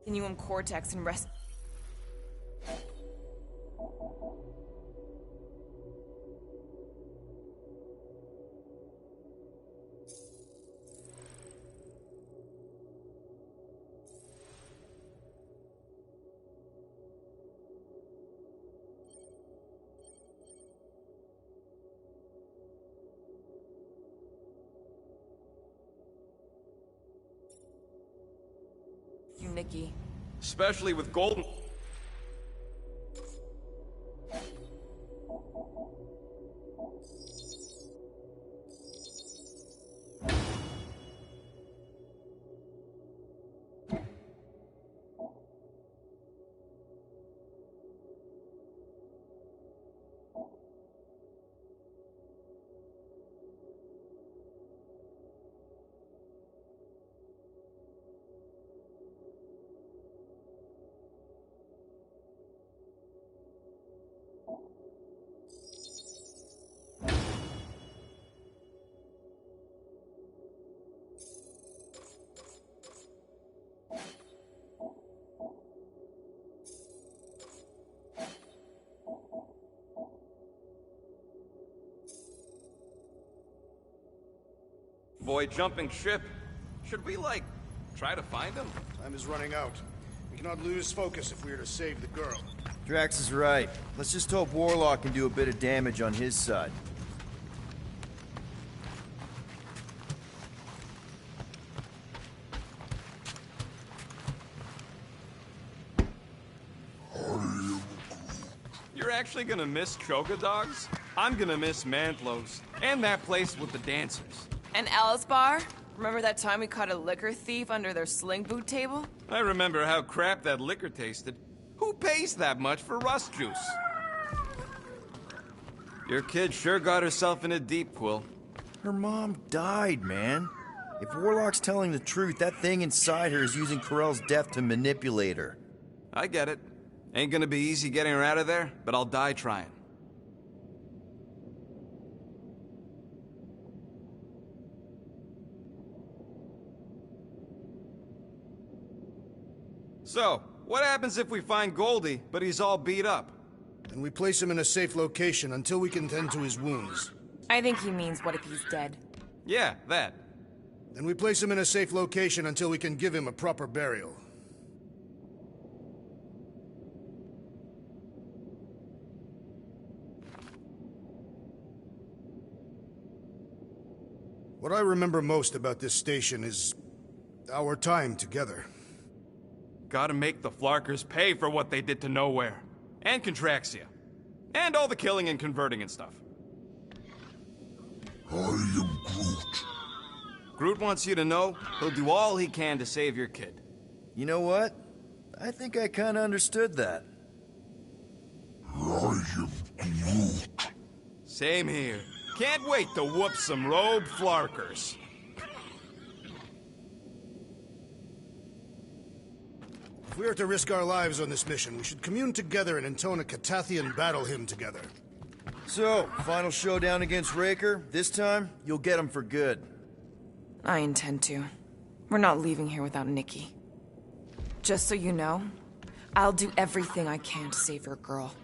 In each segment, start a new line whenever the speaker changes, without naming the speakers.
continuum cortex and rest. You, Nikki.
Especially with Golden. Boy, jumping ship. Should we, like, try to find him?
Time is running out. We cannot lose focus if we are to save the girl.
Drax is right. Let's just hope Warlock can do a bit of damage on his side.
You're actually gonna miss Choga Dogs? I'm gonna miss Mantlos. And that place with the dancers.
And Alice Bar? Remember that time we caught a liquor thief under their sling boot table?
I remember how crap that liquor tasted. Who pays that much for rust juice? Your kid sure got herself in a deep, Quill.
Her mom died, man. If Warlock's telling the truth, that thing inside her is using Corell's death to manipulate her.
I get it. Ain't gonna be easy getting her out of there, but I'll die trying. So, what happens if we find Goldie, but he's all beat up?
And we place him in a safe location until we can tend to his wounds.
I think he means what if he's dead.
Yeah, that.
Then we place him in a safe location until we can give him a proper burial. What I remember most about this station is our time together.
Gotta make the Flarkers pay for what they did to Nowhere. And Contraxia. And all the killing and converting and stuff.
I am Groot.
Groot wants you to know he'll do all he can to save your kid.
You know what? I think I kinda understood that.
I am Groot.
Same here. Can't wait to whoop some rogue Flarkers.
If we are to risk our lives on this mission, we should commune together and intone a Catathian battle hymn together.
So, final showdown against Raker. This time, you'll get him for good.
I intend to. We're not leaving here without Nikki. Just so you know, I'll do everything I can to save your girl.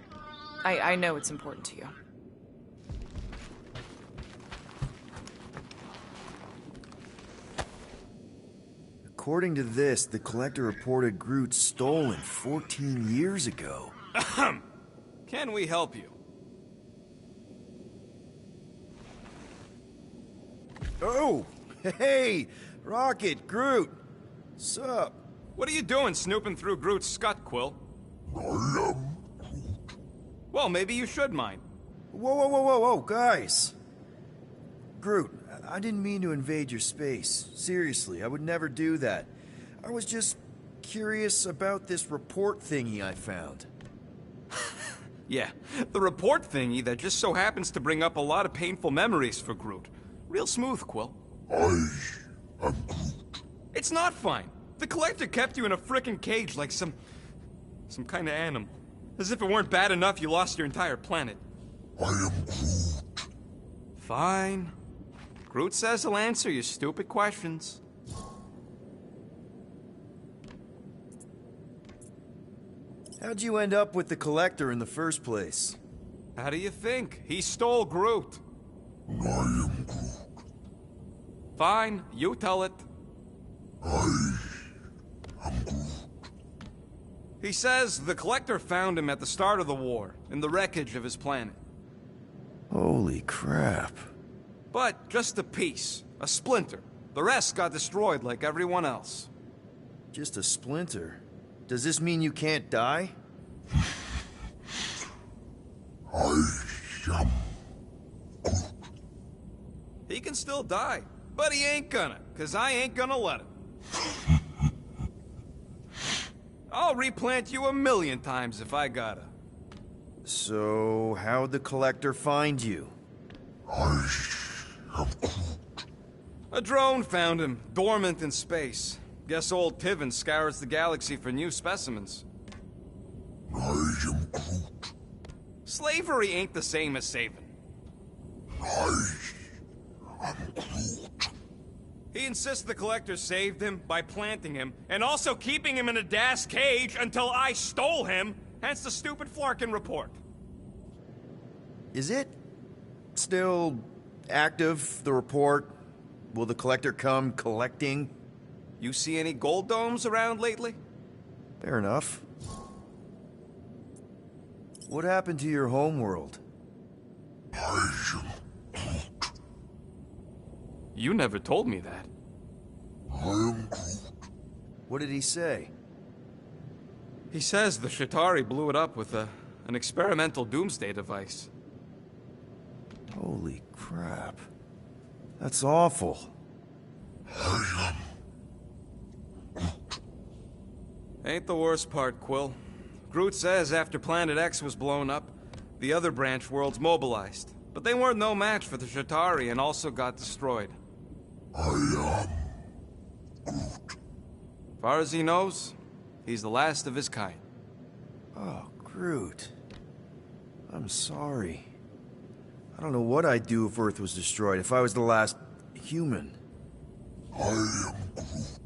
I know it's important to you.
According to this, the Collector reported Groot stolen 14 years ago.
Ahem. Can we help you?
Oh! Hey! Rocket, Groot! Sup?
What are you doing snooping through Groot's scut, Quill?
I am Groot.
Well, maybe you should mind.
Whoa, guys! Groot, I didn't mean to invade your space. Seriously, I would never do that. I was just curious about this report thingy I found.
Yeah, the report thingy that just so happens to bring up a lot of painful memories for Groot. Real smooth, Quill.
I am Groot.
It's not fine. The Collector kept you in a frickin' cage like some kind of animal. As if it weren't bad enough you lost your entire planet.
I am Groot.
Fine. Groot says he'll answer your stupid questions.
How'd you end up with the Collector in the first place?
How do you think? He stole Groot.
I am Groot.
Fine, you tell it.
I am Groot.
He says the Collector found him at the start of the war, in the wreckage of his planet.
Holy crap.
But just a piece, a splinter. The rest got destroyed like everyone else.
Just a splinter? Does this mean you can't die?
I am Groot.
He can still die, but he ain't gonna, 'cause I ain't gonna let him. I'll replant you 1,000,000 times if I gotta.
So, how'd the Collector find you?
I am Groot.
A drone found him, dormant in space. Guess old Tiven scours the galaxy for new specimens.
I am Groot.
Slavery ain't the same as saving.
I am Groot.
He insists the Collector saved him by planting him, and also keeping him in a das cage until I stole him, hence the stupid Flarkin report.
Is it still active, the report? Will the Collector come collecting?
You see any gold domes around lately?
Fair enough. What happened to your homeworld?
I am Groot.
You never told me that.
I am Groot.
What did he say?
He says the Shatari blew it up with an experimental doomsday device.
Holy crap. That's awful.
I am
Ain't the worst part, Quill. Groot says after Planet X was blown up, the other branch worlds mobilized. But they weren't no match for the Shatari and also got destroyed.
I am Groot.
Far as he knows, he's the last of his kind.
Oh, Groot. I'm sorry. I don't know what I'd do if Earth was destroyed, if I was the last human.
I am Groot.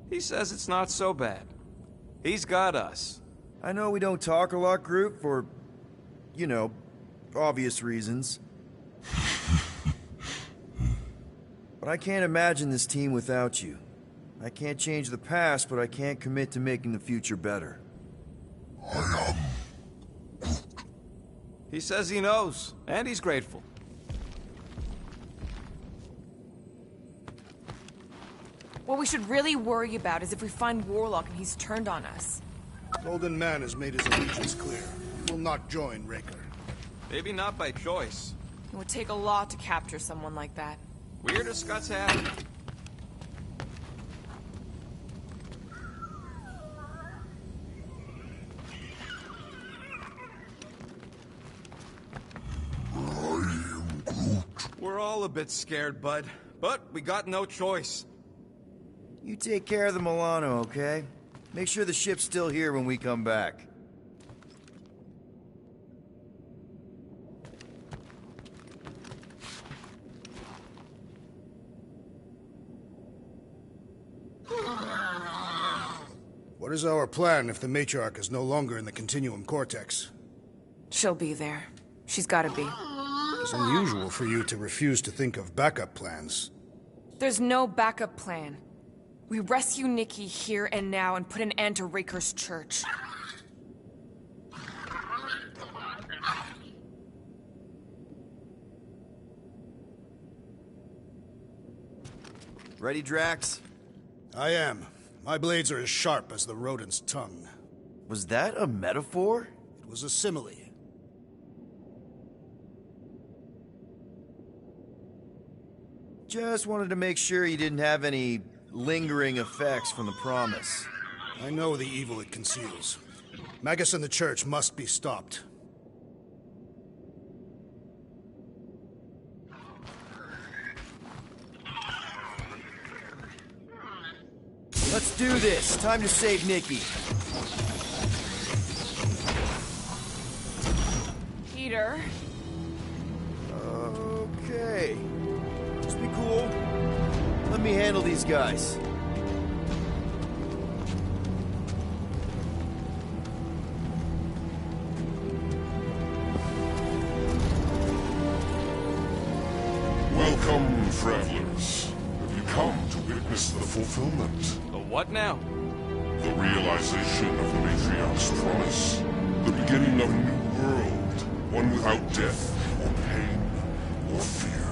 He says it's not so bad. He's got us.
I know we don't talk a lot, Groot, for, you know, obvious reasons. But I can't imagine this team without you. I can't change the past, but I can't commit to making the future better.
I am
He says he knows, and he's grateful.
What we should really worry about is if we find Warlock and he's turned on us.
Golden Man has made his allegiance clear. He will not join Raker.
Maybe not by choice.
It would take a lot to capture someone like that.
Weirder Scots have it. We're all a bit scared, bud. But we got no choice.
You take care of the Milano, okay? Make sure the ship's still here when we come back.
What is our plan if the Matriarch is no longer in the Continuum Cortex?
She'll be there. She's gotta be.
It's unusual for you to refuse to think of backup plans.
There's no backup plan. We rescue Nikki here and now and put an end to Raker's church.
Ready, Drax?
I am. My blades are as sharp as the rodent's tongue.
Was that a metaphor?
It was a simile.
Just wanted to make sure you didn't have any lingering effects from the promise.
I know the evil it conceals. Magus and the Church must be stopped.
Let's do this. Time to save Nikki.
Peter?
Okay. Just be cool. Let me handle these guys.
travelers. Have you come to witness the fulfillment?
The what now?
The realization of the Matriarch's promise. The beginning of a new world. One without death, or pain, or fear.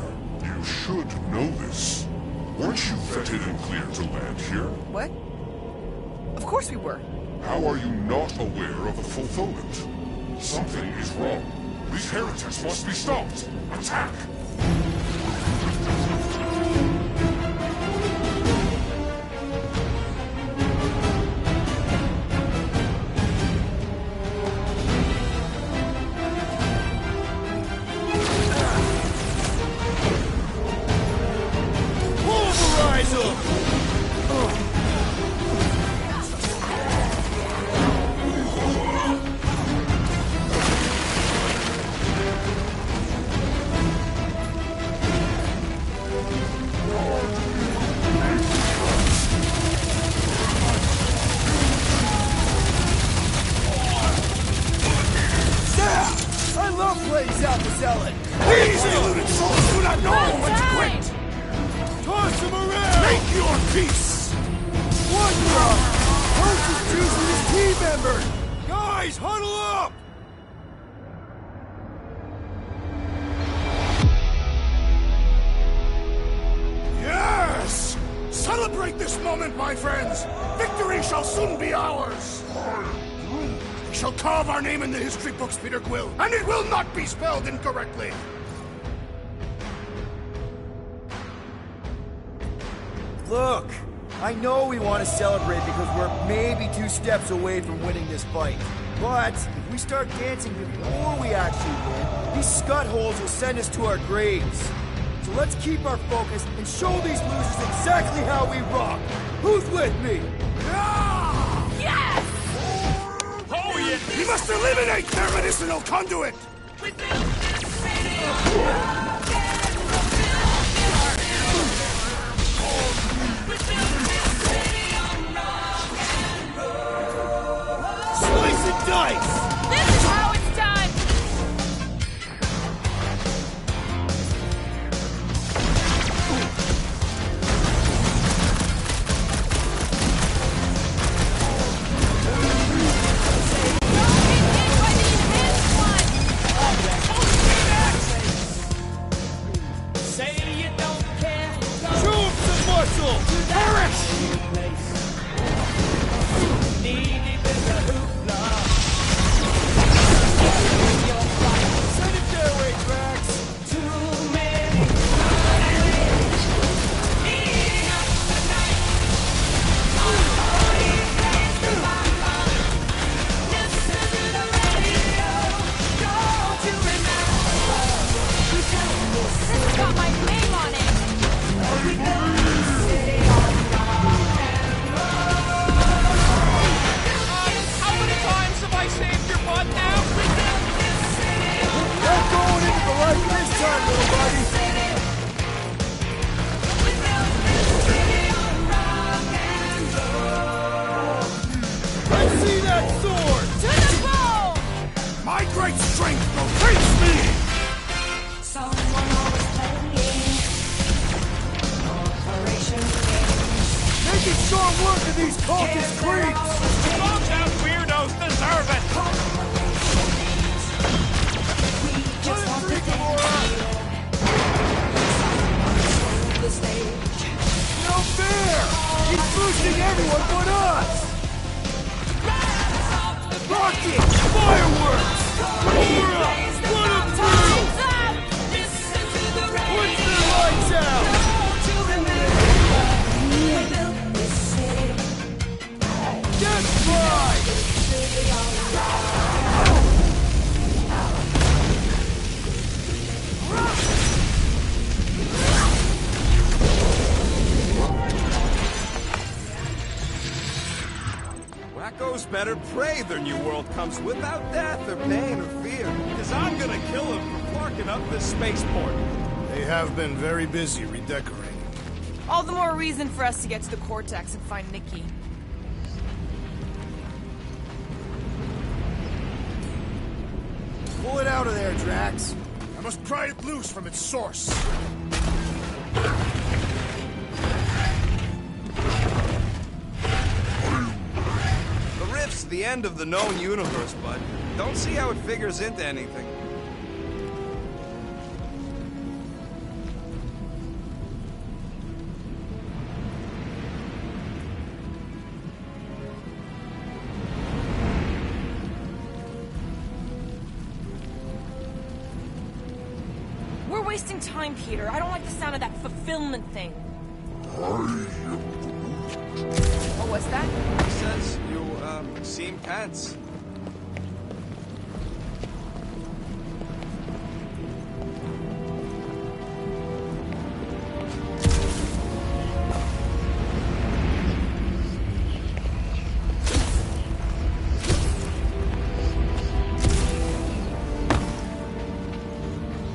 You should know this. Weren't you vetted and cleared to land here?
What? Of course we were.
How are you not aware of the fulfillment? Something is wrong. These heretics must be stopped. Attack!
Celebrate this moment, my friends! Victory shall soon be ours! We shall carve our name in the history books, Peter Quill, and it will not be spelled incorrectly!
Look, I know we want to celebrate because we're maybe 2 steps away from winning this fight. But if we start dancing before we actually win, these scut holes will send us to our graves. So let's keep our focus and show these losers exactly how we rock. Who's with me?
Yes!
Oh, yeah! We must eliminate their medicinal conduit!
Slice and dice!
This is how it's done!
These cultist creeps!
Those out weirdos deserve it!
No fair! He's boosting everyone but us! Rockets! Fireworks! Power up! Run them through! Put the lights out! That's right!
Wackos better pray their new world comes without death or pain or fear, because I'm gonna kill them for parking up this spaceport.
They have been very busy redecorating.
All the more reason for us to get to the Cortex and find Nikki.
Pull it out of there, Drax.
I must pry it loose from its source.
the end of the known universe, bud. Don't see how it figures into anything.
We're wasting time, Peter. I don't like the sound of that fulfillment thing. What was that?
He says you, seem tense.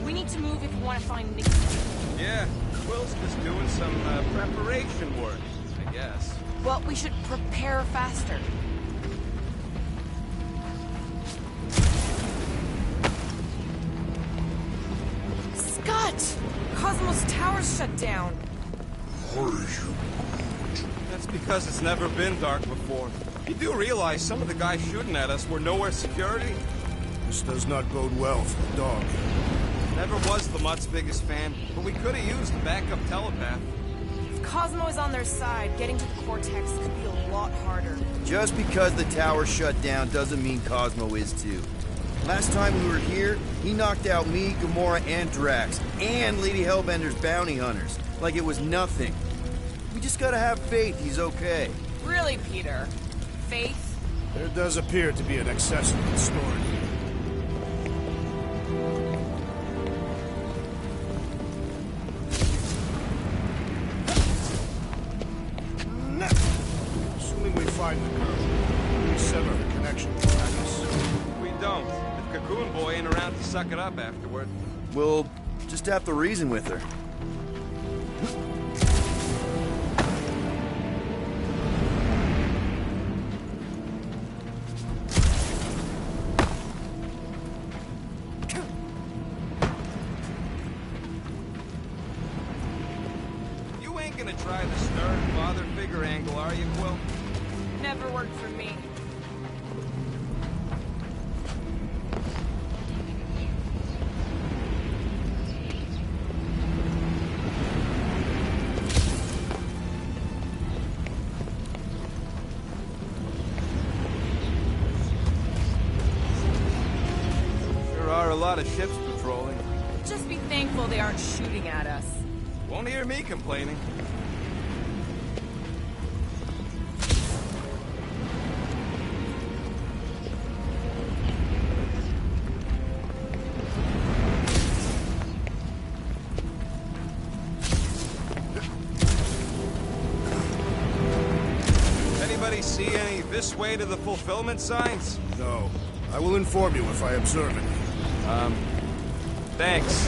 We need to move if we want to find Nikki.
Yeah, Quill's just doing some, preparation work, I guess.
Well, we should prepare faster. Scott! Cosmos Tower's shut down.
That's because it's never been dark before. You do realize some of the guys shooting at us were nowhere security?
This does not bode well for the dog.
Never was the Mutt's biggest fan, but we could have used a backup telepath.
If Cosmo is on their side, getting to the Cortex could be a lot harder.
Just because the tower shut down doesn't mean Cosmo is too. Last time we were here, he knocked out me, Gamora, and Drax, and Lady Hellbender's bounty hunters, like it was nothing. We just gotta have faith he's okay.
Really, Peter? Faith?
There does appear to be an excessive story. Assuming we find the girl, we sever her connection with Magus.
We don't. If Cocoon Boy ain't around to suck it up afterward.
We'll just have to reason with her.
You ain't gonna try the stern father figure angle, are you, Quill?
Never worked for me.
There are a lot of ships patrolling.
Just be thankful they aren't shooting at us.
Won't hear me complaining. Anybody see any this way to the fulfillment signs?
No. I will inform you if I observe any.
Thanks.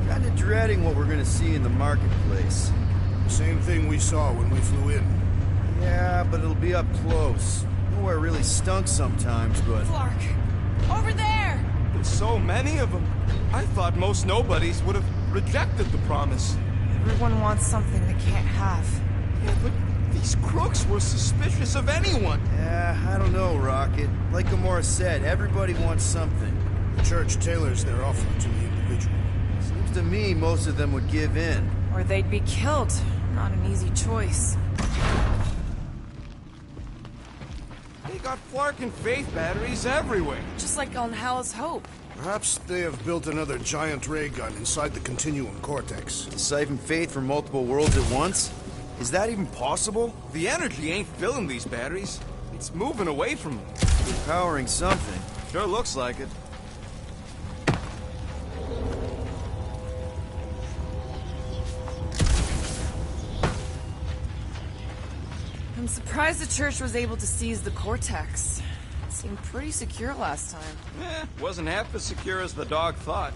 Kinda dreading what we're gonna see in the marketplace.
Same thing we saw when we flew in.
Yeah, but it'll be up close. Nowhere really stunk sometimes, but...
Clark! Over there!
There's so many of them. I thought most nobodies would have rejected the promise.
Everyone wants something they can't have.
Yeah, but these crooks were suspicious of anyone.
Yeah, I don't know, Rocket. Like Gamora said, everybody wants something.
The church tailors their offer to the individual.
Seems to me most of them would give in.
Or they'd be killed. Not an easy choice.
They got Flark and Faith batteries everywhere.
Just like on Hal's Hope.
Perhaps they have built another giant ray gun inside the Continuum Cortex.
To siphon faith from multiple worlds at once? Is that even possible?
The energy ain't filling these batteries. It's moving away from them.
They're powering something.
Sure looks like it.
I'm surprised the church was able to seize the Cortex. It's Seemed pretty secure last time.
Wasn't half as secure as the dog thought.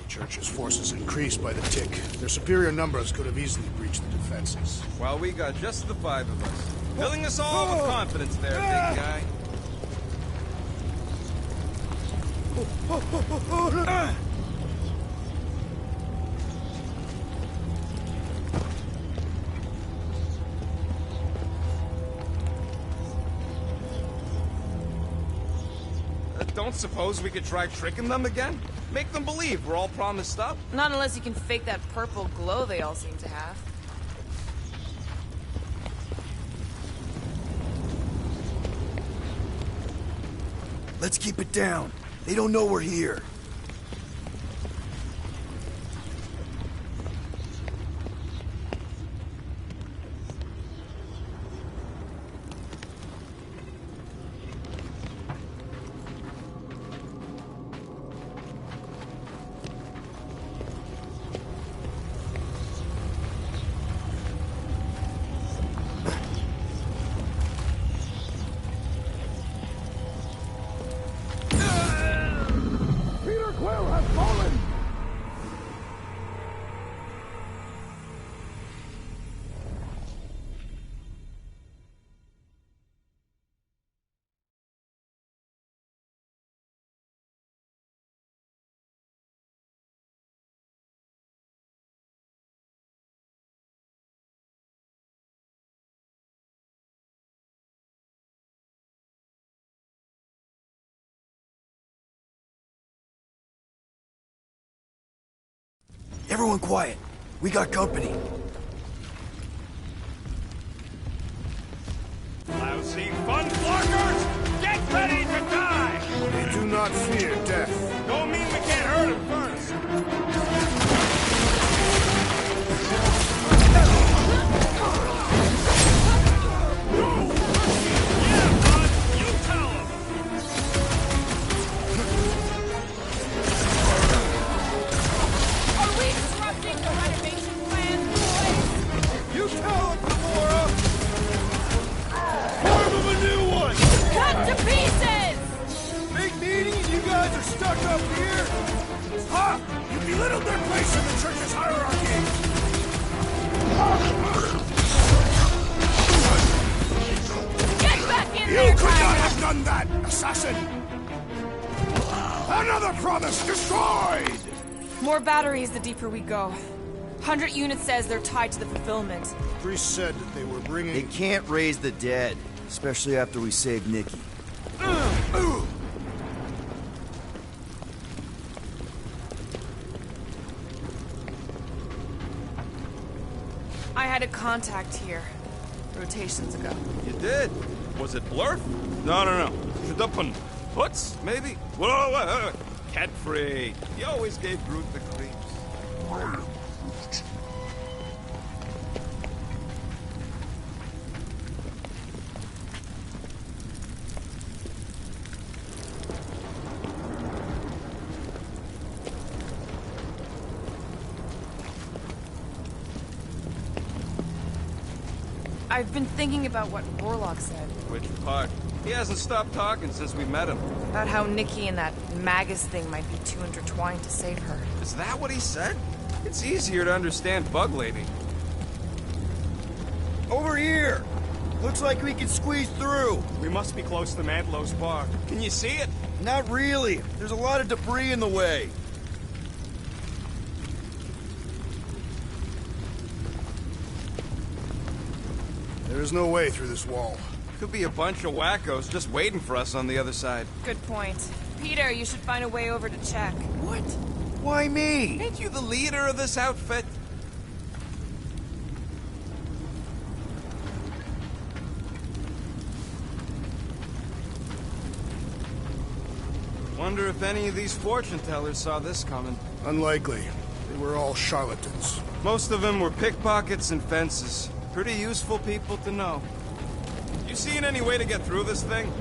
The Church's forces increased by the tick. Their superior numbers could have easily breached the defenses.
While we got just the 5 of us. Filling us all with confidence there, big guy. Don't suppose we could try tricking them again? Make them believe we're all promised up?
Not unless you can fake that purple glow they all seem to have.
Let's keep it down. They don't know we're here. Everyone quiet. We got company.
Lousy fun floggers! Get ready to die!
They do not fear death.
Don't mean we can't hurt them first. Yeah, bud, you tell them!
Are we disrupting the renovation plan, boys?
You tell them, Gamora! Form them a new one!
Cut to pieces!
Big meeting and you guys are stuck up here?
Ha! You belittled their place in the Church's hierarchy!
Get back in
You
there,
could not
Tyler!
have done that, assassin! Another promise destroyed!
More batteries the deeper we go. 100 units says they're tied to the fulfillment.
Priest said that they were
They
bringing...
can't raise the dead, especially after we saved Nikki.
I had a contact here, rotations ago.
You did? Was it Blurf? No. Shadupun. Hoots, maybe? Whoa. Cat-free. He always gave Groot the creeps.
I've been thinking about what Warlock said.
Which part? He hasn't stopped talking since we met him.
About how Nikki and that Magus thing might be too intertwined to save her.
Is that what he said? It's easier to understand Bug Lady.
Over here! Looks like we can squeeze through.
We must be close to Mantlo's bar. Can you see it?
Not really. There's a lot of debris in the way.
There is no way through this wall.
Could be a bunch of wackos just waiting for us on the other side.
Good point. Peter, you should find a way over to check.
What?
Why me?
Ain't you the leader of this outfit? Wonder if any of these fortune tellers saw this coming.
Unlikely. They were all charlatans.
Most of them were pickpockets and fences. Pretty useful people to know. You seen any way to get through this thing?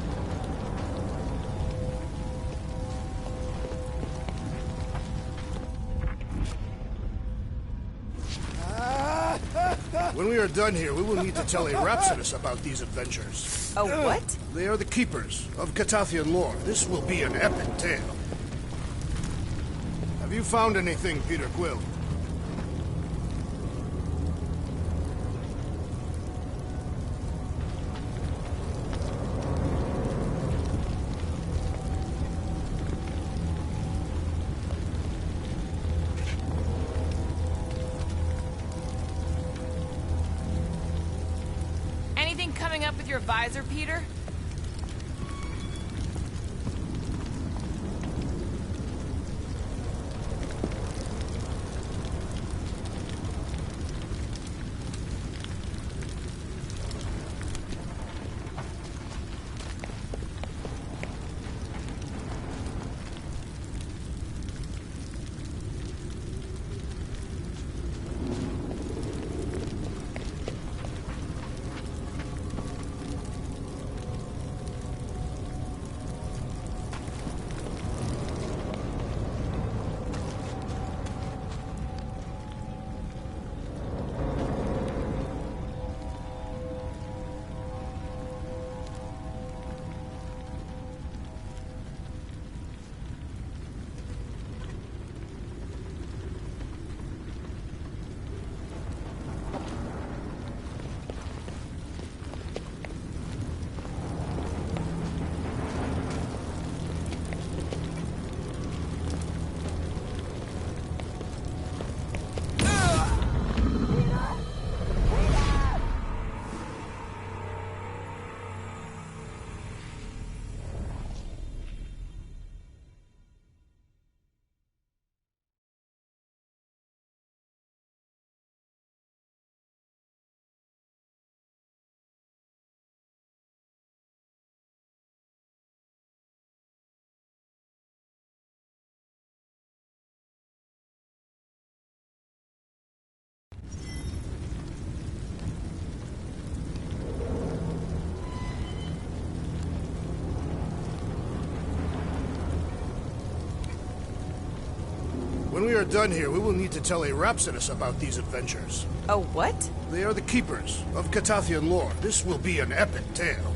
When we are done here, we will need to tell a Rhapsodus about these adventures.
Oh, what?
They are the keepers of Catathian lore. This will be an epic tale. Have you found anything, Peter Quill?
Anything coming up with your visor, Peter?
When we are done here, we will need to tell a Rhapsodus about these adventures.
Oh, what?
They are the keepers of Catathian lore. This will be an epic tale.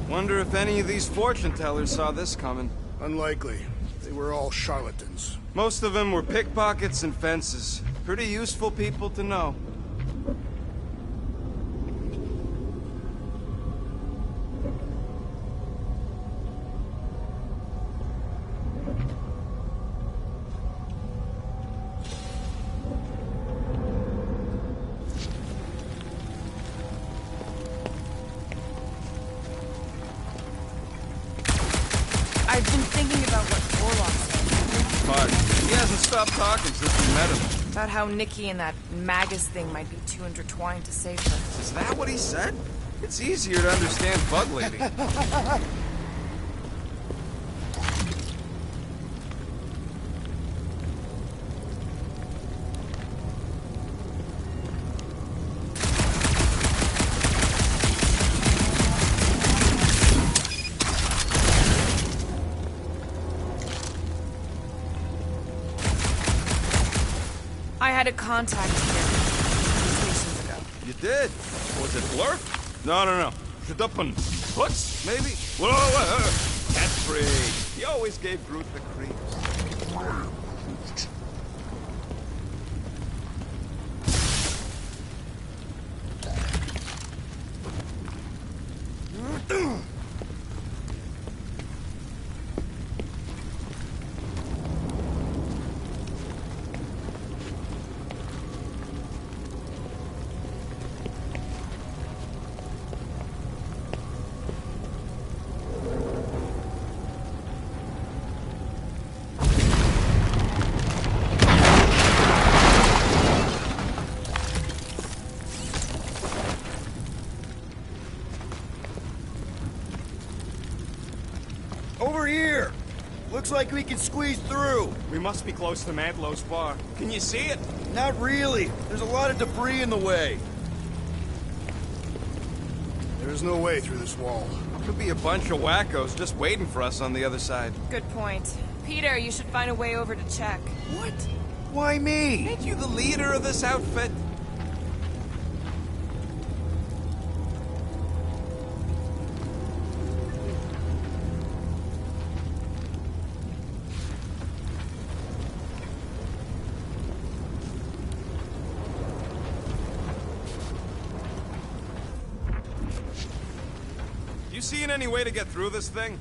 Wonder if any of these fortune tellers saw this coming.
Unlikely. They were all charlatans.
Most of them were pickpockets and fences. Pretty useful people to know.
I've been thinking about what Orlok said.
But he hasn't stopped talking since we met him.
About how Nikki and that Magus thing might be too intertwined to save her.
Is that what he said? It's easier to understand Bug Lady.
I had a contact here stations ago.
You did? Was it Blurf? No. Shadupin. Hooks, maybe? Whoa. That's free. He always gave Groot the creeps.
Over here! Looks like we can squeeze through.
We must be close to Mantlow's bar. Can you see it?
Not really. There's a lot of debris in the way.
There is no way through this wall.
Could be a bunch of wackos just waiting for us on the other side.
Good point. Peter, you should find a way over to check.
What?
Why me?
Ain't you the leader of this outfit? You seen any way to get through this thing?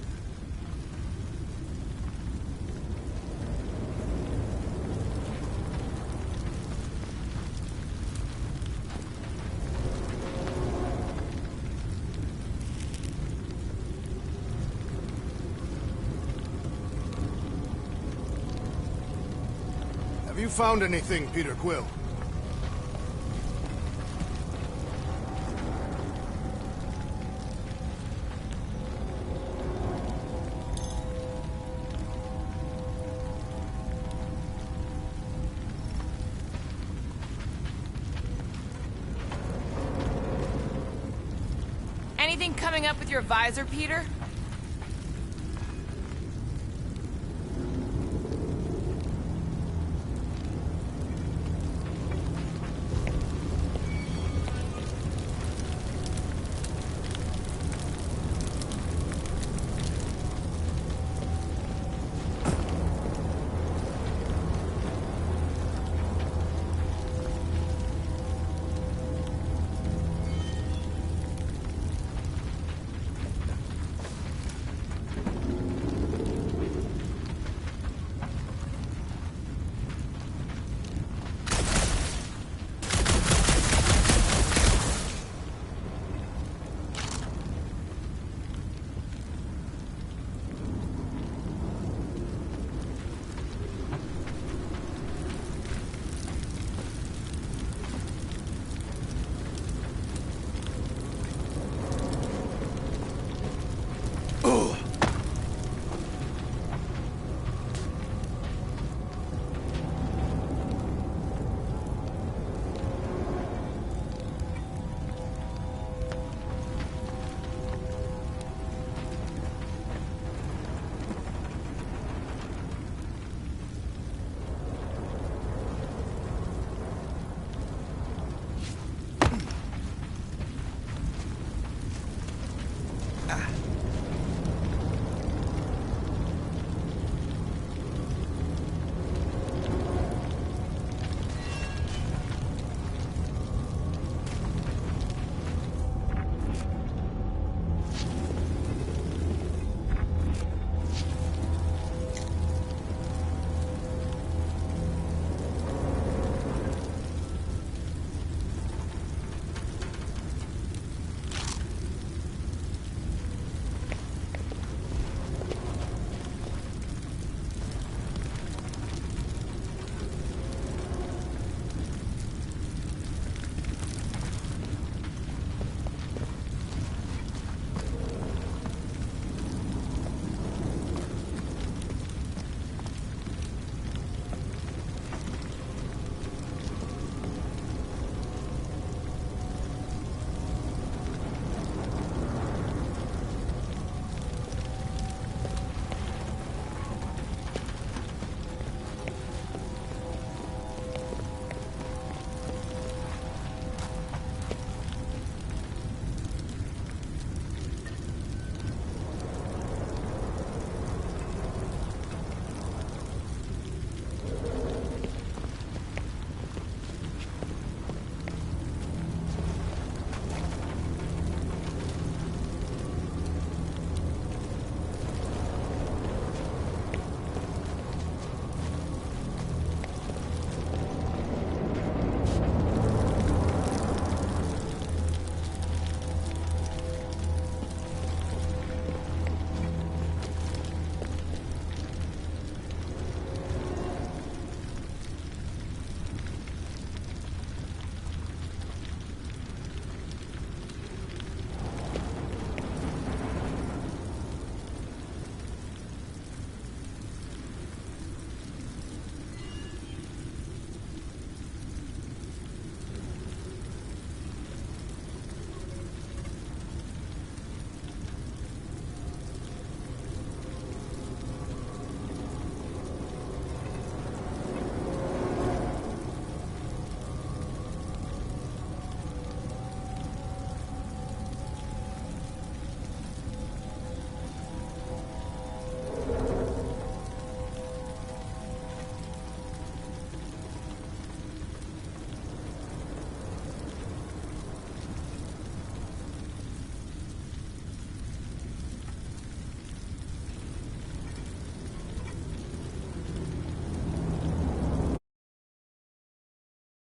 Have you found anything, Peter Quill?
Anything coming up with your visor, Peter?